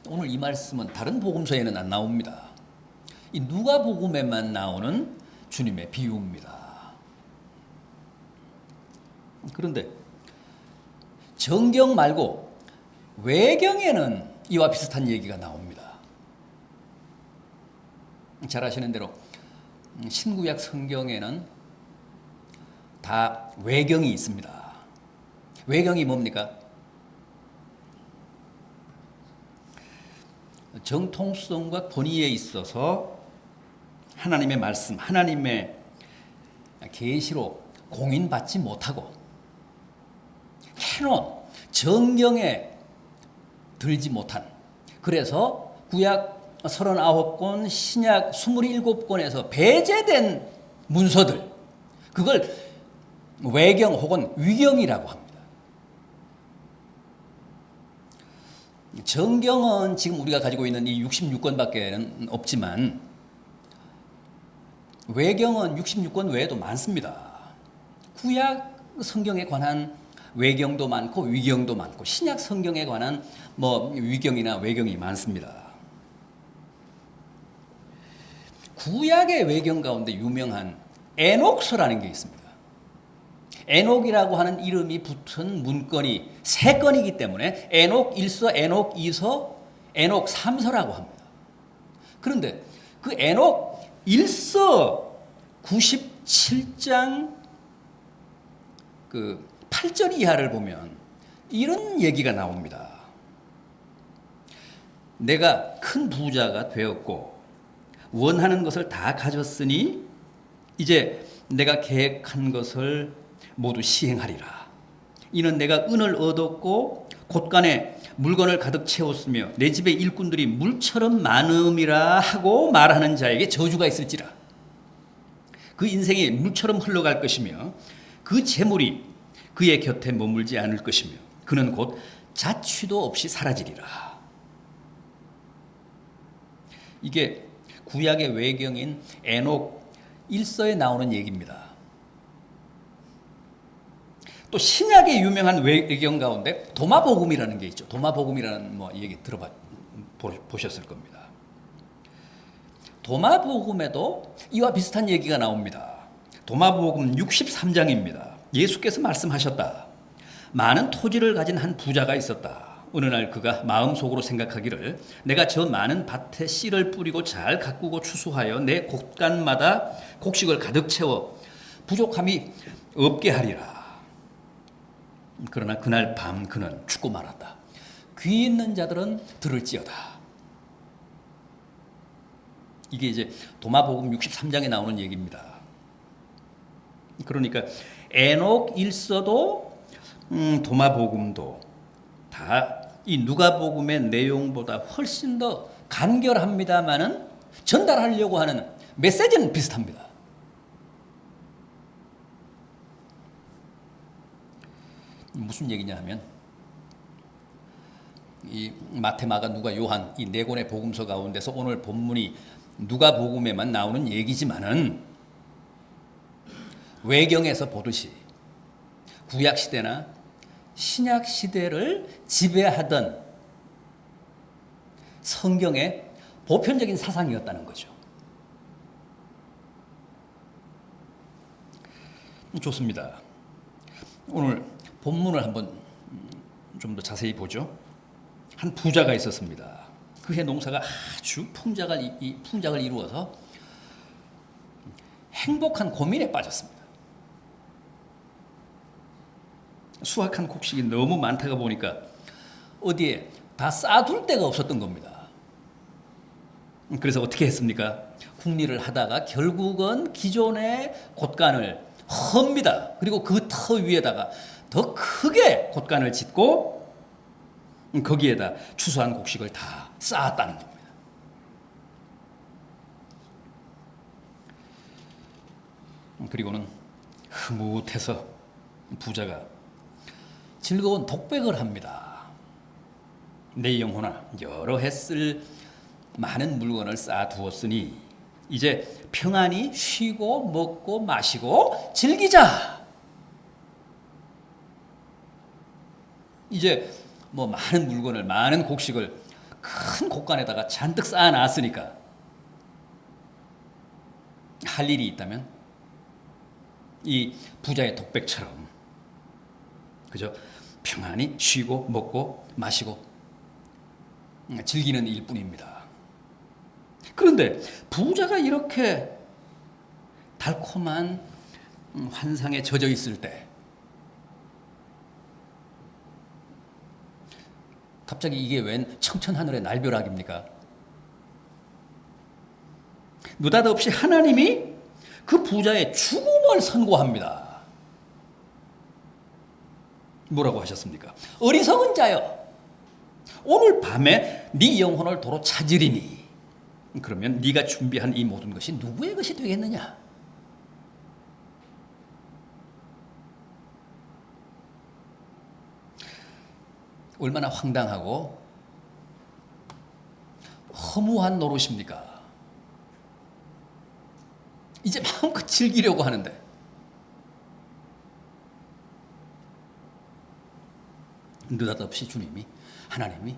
오늘 이 말씀은 다른 복음서에는 안 나옵니다. 이 누가복음에만 나오는 주님의 비유입니다. 그런데 정경 말고 외경에는 이와 비슷한 얘기가 나옵니다. 잘 아시는 대로 신구약 성경에는 다 외경이 있습니다. 외경이 뭡니까? 정통성과 권위에 있어서 하나님의 말씀, 하나님의 계시로 공인받지 못하고 캐논, 정경에 들지 못한, 그래서 구약 39권, 신약 27권에서 배제된 문서들, 그걸 외경 혹은 위경이라고 합니다. 정경은 지금 우리가 가지고 있는 이 66권밖에 없지만 외경은 66권 외에도 많습니다. 구약 성경에 관한 외경도 많고 위경도 많고 신약 성경에 관한 위경이나 외경이 많습니다. 구약의 외경 가운데 유명한 에녹서라는 게 있습니다. 에녹이라고 하는 이름이 붙은 문건이 3건이기 때문에 에녹 1서, 에녹 2서, 에녹 3서라고 합니다. 그런데 그 에녹 1서 97장 8절 이하를 보면 이런 얘기가 나옵니다. 내가 큰 부자가 되었고 원하는 것을 다 가졌으니 이제 내가 계획한 것을 모두 시행하리라. 이는 내가 은을 얻었고 곳간에 물건을 가득 채웠으며 내 집의 일꾼들이 물처럼 많음이라 하고 말하는 자에게 저주가 있을지라. 그 인생이 물처럼 흘러갈 것이며 그 재물이 그의 곁에 머물지 않을 것이며 그는 곧 자취도 없이 사라지리라. 이게 구약의 외경인 에녹 1서에 나오는 얘기입니다. 또 신약의 유명한 외경 가운데 도마복음이라는 게 있죠. 도마복음이라는 얘기 보셨을 겁니다. 도마복음에도 이와 비슷한 얘기가 나옵니다. 도마복음 63장입니다. 예수께서 말씀하셨다. 많은 토지를 가진 한 부자가 있었다. 어느 날 그가 마음속으로 생각하기를 내가 저 많은 밭에 씨를 뿌리고 잘 가꾸고 추수하여 내 곳간마다 곡식을 가득 채워 부족함이 없게 하리라. 그러나 그날 밤 그는 죽고 말았다. 귀 있는 자들은 들을지어다. 이게 이제 도마복음 63장에 나오는 얘기입니다. 그러니까 에녹 1서도 도마복음도 다 이 누가복음의 내용보다 훨씬 더 간결합니다만은 전달하려고 하는 메시지는 비슷합니다. 무슨 얘기냐 하면 이 마태, 마가, 누가, 요한 이 4권의 복음서 가운데서 오늘 본문이 누가복음에만 나오는 얘기지만은 외경에서 보듯이 구약시대나 신약시대를 지배하던 성경의 보편적인 사상이었다는 거죠. 좋습니다. 오늘 본문을 한번 좀 더 자세히 보죠. 한 부자가 있었습니다. 그해 농사가 아주 풍작을 이루어서 행복한 고민에 빠졌습니다. 수확한 곡식이 너무 많다가 보니까 어디에 다 쌓아둘 데가 없었던 겁니다. 그래서 어떻게 했습니까? 궁리를 하다가 결국은 기존의 곳간을 헙니다. 그리고 그 터 위에다가 더 크게 곳간을 짓고 거기에다 추수한 곡식을 다 쌓았다는 겁니다. 그리고는 흐뭇해서 부자가 즐거운 독백을 합니다. 내 영혼아, 여러 해 쓸 많은 물건을 쌓아두었으니 이제 평안히 쉬고 먹고 마시고 즐기자. 이제 많은 물건을, 많은 곡식을 큰 곳간에다가 잔뜩 쌓아놨으니까 할 일이 있다면 이 부자의 독백처럼 그저 평안히 쉬고 먹고 마시고 즐기는 일뿐입니다. 그런데 부자가 이렇게 달콤한 환상에 젖어 있을 때 갑자기 이게 웬 청천하늘의 날벼락입니까? 느닷없이 하나님이 그 부자의 죽음을 선고합니다. 뭐라고 하셨습니까? 어리석은 자여, 오늘 밤에 네 영혼을 도로 찾으리니. 그러면 네가 준비한 이 모든 것이 누구의 것이 되겠느냐? 얼마나 황당하고 허무한 노릇입니까? 이제 마음껏 즐기려고 하는데 느닷없이 하나님이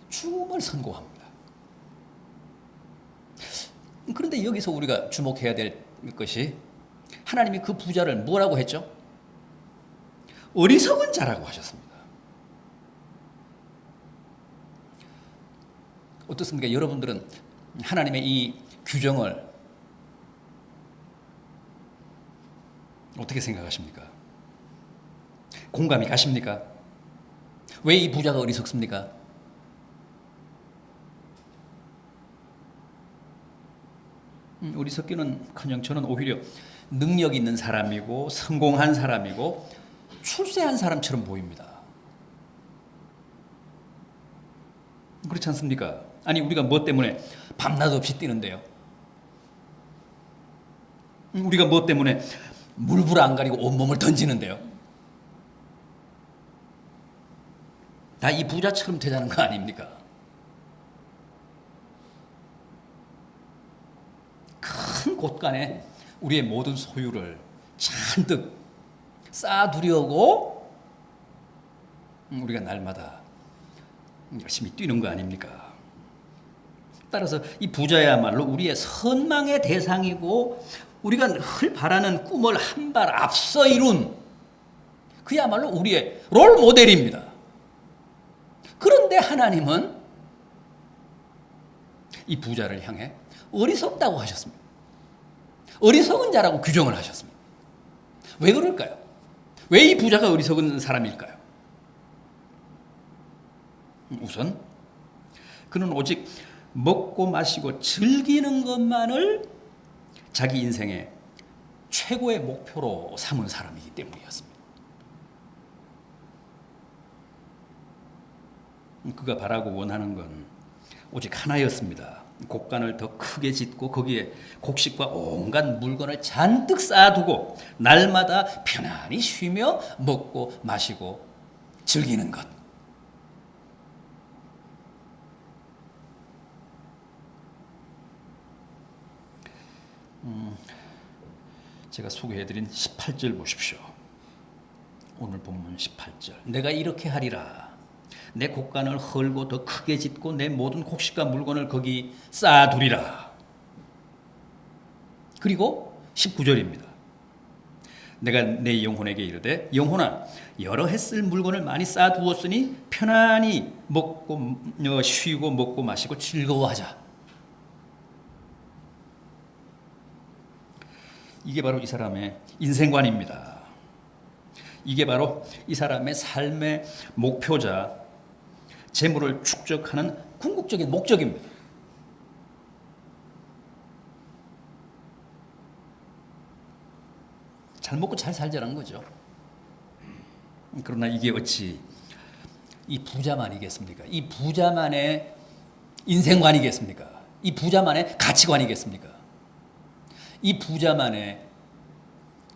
죽음을 선고합니다. 그런데 여기서 우리가 주목해야 될 것이 하나님이 그 부자를 뭐라고 했죠? 어리석은 자라고 하셨습니다. 어떻습니까? 여러분들은 하나님의 이 규정을 어떻게 생각하십니까? 공감이 가십니까? 왜 이 부자가 어리석습니까? 어리석기는커녕 저는 오히려 능력 있는 사람이고 성공한 사람이고 출세한 사람처럼 보입니다. 그렇지 않습니까? 아니 우리가 뭐 때문에 밤낮 없이 뛰는데요? 우리가 뭐 때문에 물불 안 가리고 온몸을 던지는데요? 다 이 부자처럼 되자는 거 아닙니까? 큰 곳간에 우리의 모든 소유를 잔뜩 쌓아두려고 우리가 날마다 열심히 뛰는 거 아닙니까? 따라서 이 부자야말로 우리의 선망의 대상이고 우리가 늘 바라는 꿈을 한 발 앞서 이룬 그야말로 우리의 롤 모델입니다. 그런데 하나님은 이 부자를 향해 어리석다고 하셨습니다. 어리석은 자라고 규정을 하셨습니다. 왜 그럴까요? 왜 이 부자가 어리석은 사람일까요? 우선 그는 오직 먹고 마시고 즐기는 것만을 자기 인생의 최고의 목표로 삼은 사람이기 때문이었습니다. 그가 바라고 원하는 건 오직 하나였습니다. 곡간을 더 크게 짓고 거기에 곡식과 온갖 물건을 잔뜩 쌓아두고 날마다 편안히 쉬며 먹고 마시고 즐기는 것. 제가 소개해드린 18절 보십시오. 오늘 본문 18절. 내가 이렇게 하리라. 내 곡간을 헐고 더 크게 짓고 내 모든 곡식과 물건을 거기 쌓아두리라. 그리고 19절입니다. 내가 내 영혼에게 이르되 영혼아 여러 해 쓸 물건을 많이 쌓아두었으니 편안히 먹고 쉬고 먹고 마시고 즐거워하자. 이게 바로 이 사람의 인생관입니다. 이게 바로 이 사람의 삶의 목표자, 재물을 축적하는 궁극적인 목적입니다. 잘 먹고 잘 살자는 거죠. 그러나 이게 어찌 이 부자만이겠습니까? 이 부자만의 인생관이겠습니까? 이 부자만의 가치관이겠습니까? 이 부자만의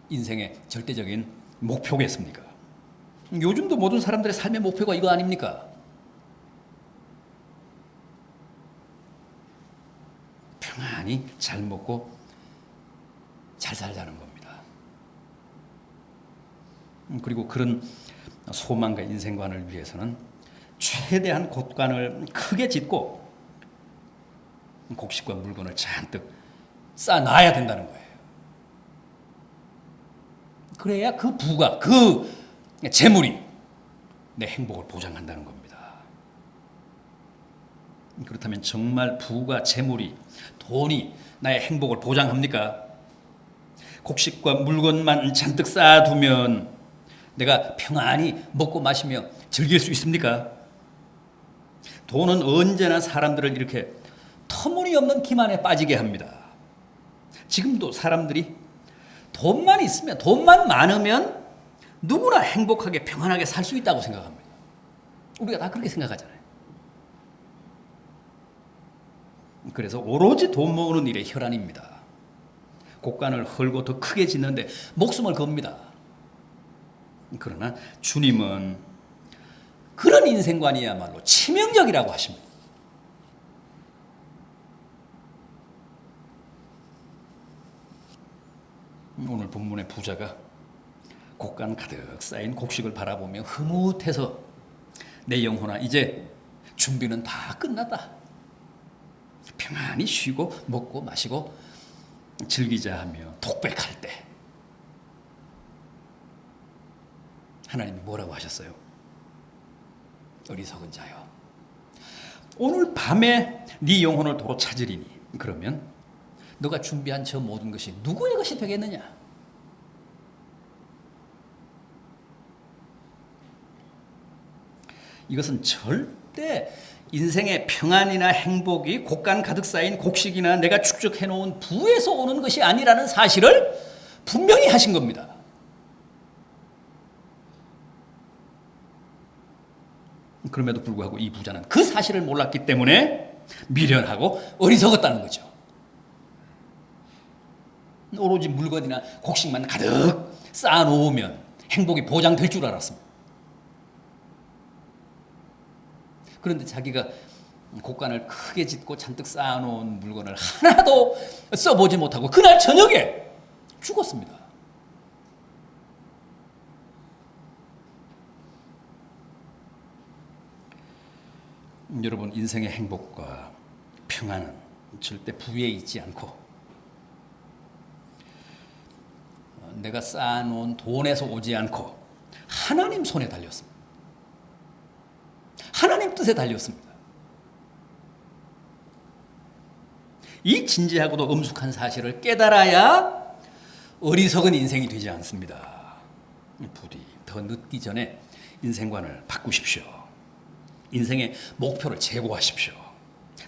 인생의 절대적인 목표겠습니까? 요즘도 모든 사람들의 삶의 목표가 이거 아닙니까? 평안히 잘 먹고 잘 살자는 겁니다. 그리고 그런 소망과 인생관을 위해서는 최대한 곳간을 크게 짓고 곡식과 물건을 잔뜩 쌓아놔야 된다는 거예요. 그래야 그 부가, 그 재물이 내 행복을 보장한다는 겁니다. 그렇다면 정말 부가, 재물이, 돈이 나의 행복을 보장합니까? 곡식과 물건만 잔뜩 쌓아두면 내가 평안히 먹고 마시며 즐길 수 있습니까? 돈은 언제나 사람들을 이렇게 터무니없는 기만에 빠지게 합니다. 지금도 사람들이 돈만 있으면, 돈만 많으면 누구나 행복하게 평안하게 살 수 있다고 생각합니다. 우리가 다 그렇게 생각하잖아요. 그래서 오로지 돈 모으는 일에 혈안입니다. 곡간을 헐고 더 크게 짓는데 목숨을 겁니다. 그러나 주님은 그런 인생관이야말로 치명적이라고 하십니다. 오늘 본문의 부자가 곡간 가득 쌓인 곡식을 바라보며 흐뭇해서 내 영혼아 이제 준비는 다 끝났다. 평안히 쉬고 먹고 마시고 즐기자 하며 독백할 때 하나님이 뭐라고 하셨어요? 어리석은 자여 오늘 밤에 네 영혼을 도로 찾으리니 그러면 너가 준비한 저 모든 것이 누구의 것이 되겠느냐? 이것은 절대 인생의 평안이나 행복이 곡간 가득 쌓인 곡식이나 내가 축적해놓은 부에서 오는 것이 아니라는 사실을 분명히 하신 겁니다. 그럼에도 불구하고 이 부자는 그 사실을 몰랐기 때문에 미련하고 어리석었다는 거죠. 오로지 물건이나 곡식만 가득 쌓아놓으면 행복이 보장될 줄 알았습니다. 그런데 자기가 곡간을 크게 짓고 잔뜩 쌓아놓은 물건을 하나도 써보지 못하고 그날 저녁에 죽었습니다. 여러분 인생의 행복과 평안은 절대 부에 있지 않고 내가 쌓아놓은 돈에서 오지 않고 하나님 손에 달렸습니다. 하나님 뜻에 달렸습니다. 이 진지하고도 엄숙한 사실을 깨달아야 어리석은 인생이 되지 않습니다. 부디 더 늦기 전에 인생관을 바꾸십시오. 인생의 목표를 제고하십시오.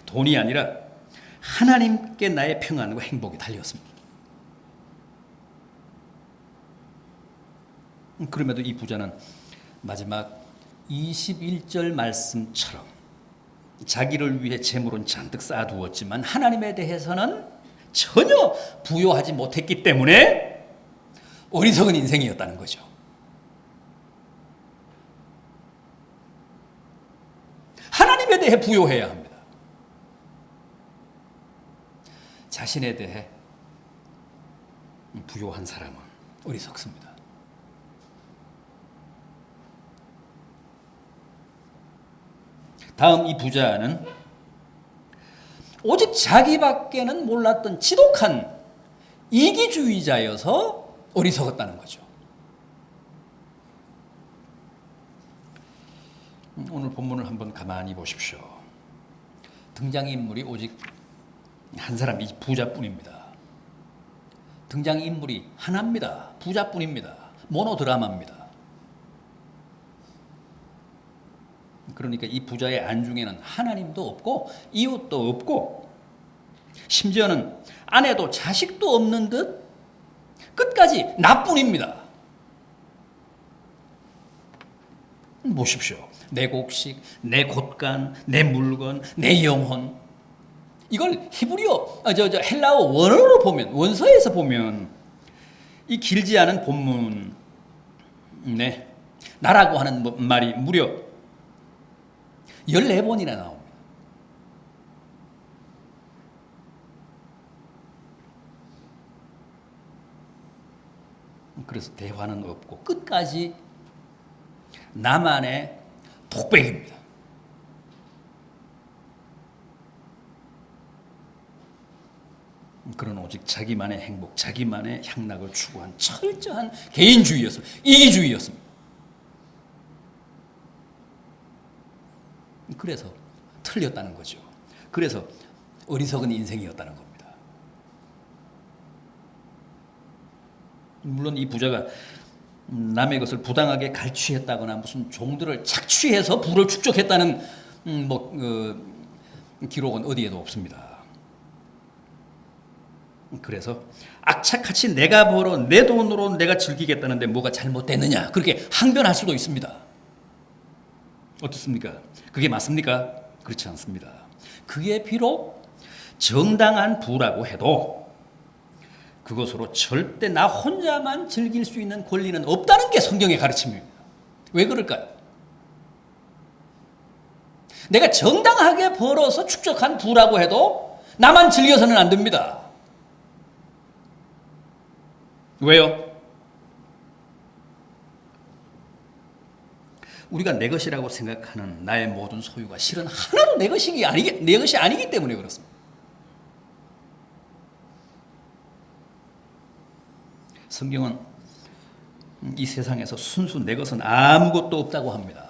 돈이 아니라 하나님께 나의 평안과 행복이 달렸습니다. 그럼에도 이 부자는 마지막 21절 말씀처럼 자기를 위해 재물은 잔뜩 쌓아두었지만 하나님에 대해서는 전혀 부요하지 못했기 때문에 어리석은 인생이었다는 거죠. 하나님에 대해 부요해야 합니다. 자신에 대해 부요한 사람은 어리석습니다. 다음 이 부자는 오직 자기밖에는 몰랐던 지독한 이기주의자여서 어리석었다는 거죠. 오늘 본문을 한번 가만히 보십시오. 등장인물이 오직 한 사람, 이 부자뿐입니다. 등장인물이 하나입니다. 부자뿐입니다. 모노드라마입니다. 그러니까 이 부자의 안중에는 하나님도 없고 이웃도 없고 심지어는 아내도 자식도 없는 듯 끝까지 나뿐입니다. 보십시오. 내 곡식, 내 곳간, 내 물건, 내 영혼. 이걸 히브리어, 헬라어 원어로 보면, 원서에서 보면 이 길지 않은 본문에 나라고 하는 말이 무려 14번이나 나옵니다. 그래서 대화는 없고 끝까지 나만의 독백입니다. 그런 오직 자기만의 행복, 자기만의 향락을 추구한 철저한 개인주의였습니다. 이기주의였습니다. 그래서 틀렸다는 거죠. 그래서 어리석은 인생이었다는 겁니다. 물론 이 부자가 남의 것을 부당하게 갈취했다거나 무슨 종들을 착취해서 부를 축적했다는 기록은 어디에도 없습니다. 그래서 악착같이 내가 벌어 내 돈으로 내가 즐기겠다는데 뭐가 잘못됐느냐 그렇게 항변할 수도 있습니다. 어떻습니까? 그게 맞습니까? 그렇지 않습니다. 그게 비록 정당한 부라고 해도 그것으로 절대 나 혼자만 즐길 수 있는 권리는 없다는 게 성경의 가르침입니다. 왜 그럴까요? 내가 정당하게 벌어서 축적한 부라고 해도 나만 즐겨서는 안 됩니다. 왜요? 우리가 내 것이라고 생각하는 나의 모든 소유가 실은 하나도 내 것이 아니기 때문에 그렇습니다. 성경은 이 세상에서 순수 내 것은 아무것도 없다고 합니다.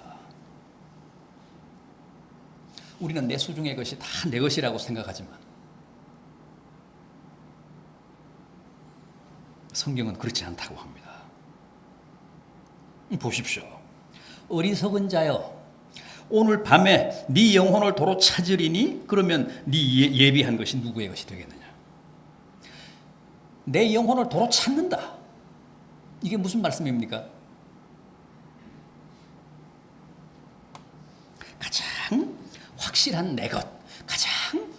우리는 내 수중의 것이 다 내 것이라고 생각하지만 성경은 그렇지 않다고 합니다. 보십시오. 어리석은 자여, 오늘 밤에 네 영혼을 도로 찾으리니 그러면 네 예비한 것이 누구의 것이 되겠느냐? 내 영혼을 도로 찾는다. 이게 무슨 말씀입니까? 가장 확실한 내 것, 가장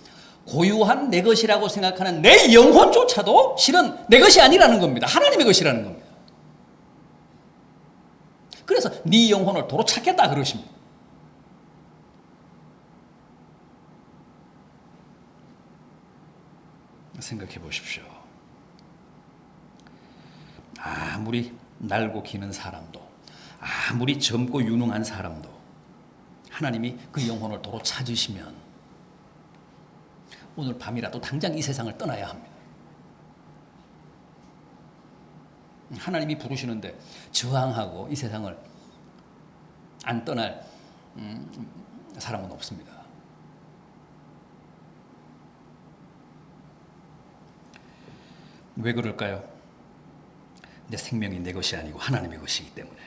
고유한 내 것이라고 생각하는 내 영혼조차도 실은 내 것이 아니라는 겁니다. 하나님의 것이라는 겁니다. 그래서 네 영혼을 도로 찾겠다 그러십니다. 생각해 보십시오. 아무리 날고 기는 사람도, 아무리 젊고 유능한 사람도 하나님이 그 영혼을 도로 찾으시면 오늘 밤이라도 당장 이 세상을 떠나야 합니다. 하나님이 부르시는데 저항하고 이 세상을 안 떠날 사람은 없습니다. 왜 그럴까요? 내 생명이 내 것이 아니고 하나님의 것이기 때문에.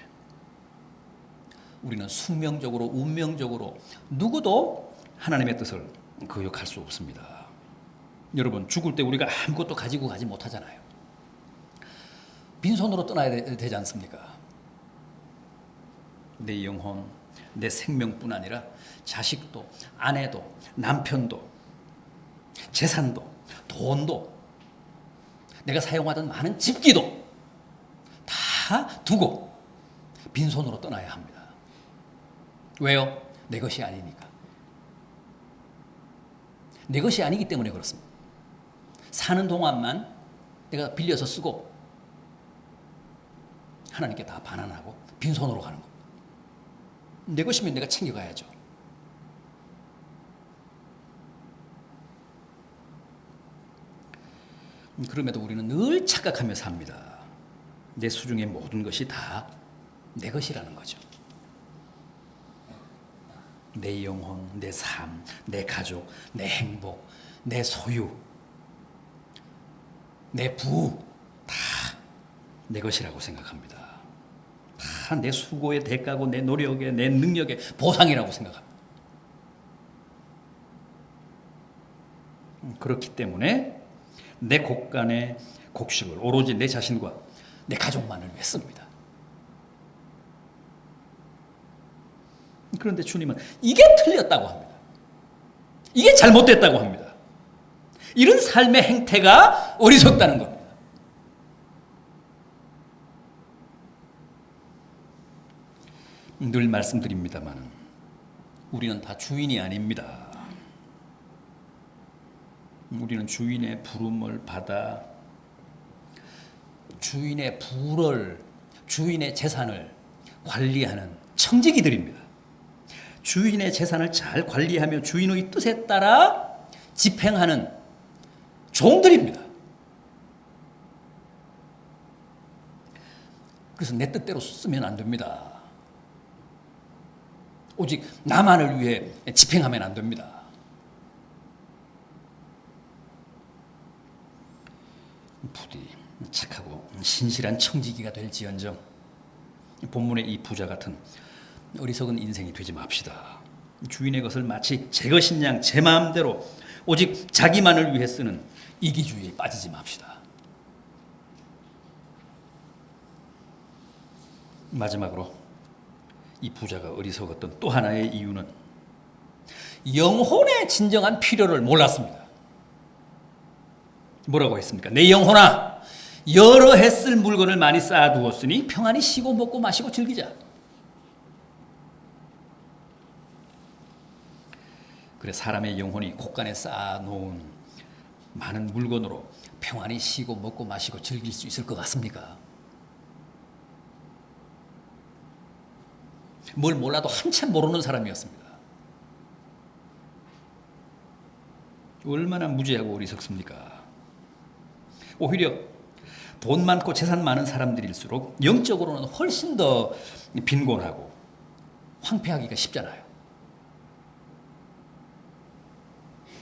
우리는 숙명적으로 운명적으로 누구도 하나님의 뜻을 거역할 수 없습니다. 여러분, 죽을 때 우리가 아무것도 가지고 가지 못하잖아요. 빈손으로 떠나야 되지 않습니까? 내 영혼, 내 생명뿐 아니라 자식도, 아내도, 남편도, 재산도, 돈도, 내가 사용하던 많은 집기도 다 두고 빈손으로 떠나야 합니다. 왜요? 내 것이 아니니까. 내 것이 아니기 때문에 그렇습니다. 사는 동안만 내가 빌려서 쓰고 하나님께 다 반환하고 빈손으로 가는 겁니다. 내 것이면 내가 챙겨가야죠. 그럼에도 우리는 늘 착각하며 삽니다. 내 수중의 모든 것이 다 내 것이라는 거죠. 내 영혼, 내 삶, 내 가족, 내 행복, 내 소유, 내 부, 다 내 것이라고 생각합니다. 다 내 수고의 대가고 내 노력의, 내 능력의 보상이라고 생각합니다. 그렇기 때문에 내 곡간의 곡식을 오로지 내 자신과 내 가족만을 위해 씁니다. 그런데 주님은 이게 틀렸다고 합니다. 이게 잘못됐다고 합니다. 이런 삶의 행태가 어리석다는 겁니다. 늘 말씀드립니다만 우리는 다 주인이 아닙니다. 우리는 주인의 부름을 받아 주인의 부를, 주인의 재산을 관리하는 청지기들입니다. 주인의 재산을 잘 관리하며 주인의 뜻에 따라 집행하는 종들입니다. 그래서 내 뜻대로 쓰면 안 됩니다. 오직 나만을 위해 집행하면 안 됩니다. 부디 착하고 신실한 청지기가 될지언정 본문의 이 부자 같은 어리석은 인생이 되지 맙시다. 주인의 것을 마치 제 것인 양 제 마음대로 오직 자기만을 위해 쓰는 이기주의에 빠지지 맙시다. 마지막으로 이 부자가 어리석었던 또 하나의 이유는 영혼의 진정한 필요를 몰랐습니다. 뭐라고 했습니까? 내 영혼아, 여러 해 쓸 물건을 많이 쌓아두었으니 평안히 쉬고 먹고 마시고 즐기자. 그래, 사람의 영혼이 곳간에 쌓아놓은 많은 물건으로 평안히 쉬고 먹고 마시고 즐길 수 있을 것 같습니까? 뭘 몰라도 한참 모르는 사람이었습니다. 얼마나 무지하고 어리석습니까? 오히려 돈 많고 재산 많은 사람들일수록 영적으로는 훨씬 더 빈곤하고 황폐하기가 쉽잖아요.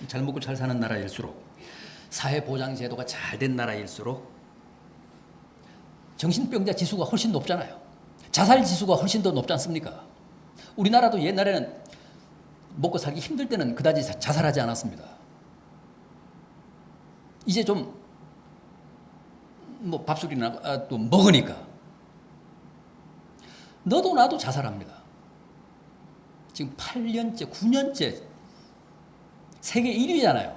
잘 먹고 잘 사는 나라일수록, 사회보장제도가 잘 된 나라일수록 정신병자 지수가 훨씬 높잖아요. 자살 지수가 훨씬 더 높지 않습니까? 우리나라도 옛날에는 먹고 살기 힘들 때는 그다지 자살하지 않았습니다. 이제 좀 밥술이나 또 먹으니까 너도 나도 자살합니다. 지금 8년째, 9년째 세계 1위잖아요.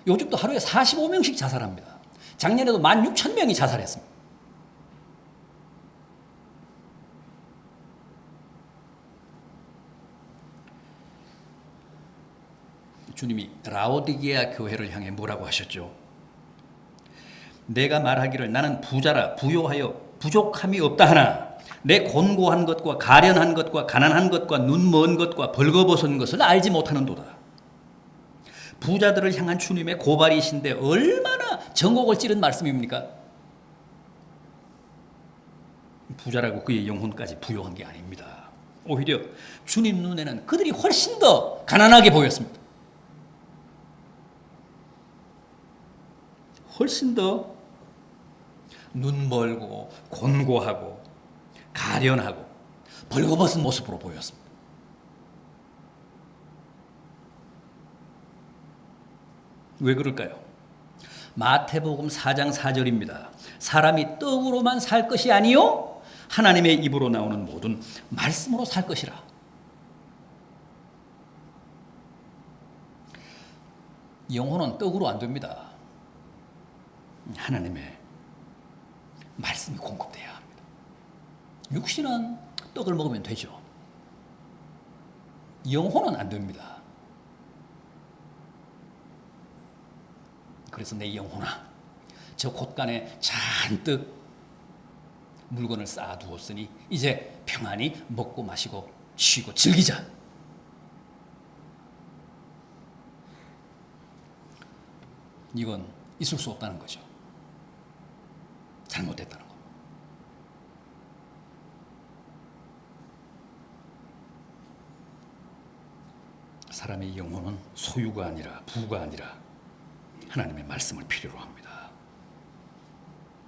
요즘도 하루에 45명씩 자살합니다. 작년에도 16,000명이 자살했습니다. 주님이 라오디게아 교회를 향해 뭐라고 하셨죠? 내가 말하기를 나는 부자라 부요하여 부족함이 없다 하나 내 곤고한 것과 가련한 것과 가난한 것과 눈먼 것과 벌거벗은 것을 알지 못하는도다. 부자들을 향한 주님의 고발이신데 얼마나 전곡을 찌른 말씀입니까? 부자라고 그의 영혼까지 부요한 게 아닙니다. 오히려 주님 눈에는 그들이 훨씬 더 가난하게 보였습니다. 훨씬 더 눈멀고 곤고하고 가련하고 벌거벗은 모습으로 보였습니다. 왜 그럴까요? 마태복음 4장 4절입니다. 사람이 떡으로만 살 것이 아니요 하나님의 입으로 나오는 모든 말씀으로 살 것이라. 영혼은 떡으로 안 됩니다. 하나님의 말씀이 공급돼야 합니다. 육신은 떡을 먹으면 되죠. 영혼은 안 됩니다. 그래서 내 영혼아, 저 곳간에 잔뜩 물건을 쌓아두었으니 이제 평안히 먹고 마시고 쉬고 즐기자. 이건 있을 수 없다는 거죠. 잘못됐다는 거. 사람의 영혼은 소유가 아니라 부가 아니라 하나님의 말씀을 필요로 합니다.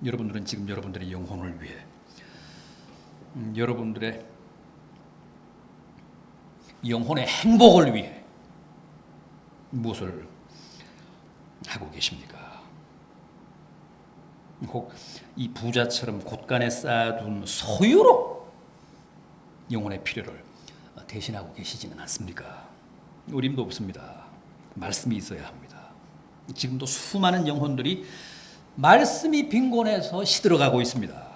여러분들은 지금 여러분들의 영혼을 위해 여러분들의 영혼의 행복을 위해 무엇을 하고 계십니까? 혹 이 부자처럼 곳간에 쌓아둔 소유로 영혼의 필요를 대신하고 계시지는 않습니까? 어림도 없습니다. 말씀이 있어야 합니다. 지금도 수많은 영혼들이 말씀이 빈곤해서 시들어가고 있습니다.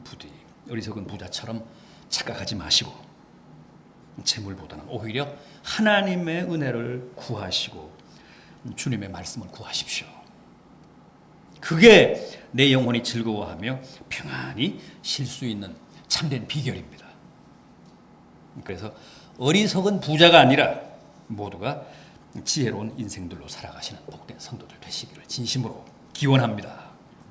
부디 어리석은 부자처럼 착각하지 마시고 재물보다는 오히려 하나님의 은혜를 구하시고 주님의 말씀을 구하십시오. 그게 내 영혼이 즐거워하며 평안히 쉴 수 있는 참된 비결입니다. 그래서 어리석은 부자가 아니라 모두가 지혜로운 인생들로 살아가시는 복된 성도들 되시기를 진심으로 기원합니다.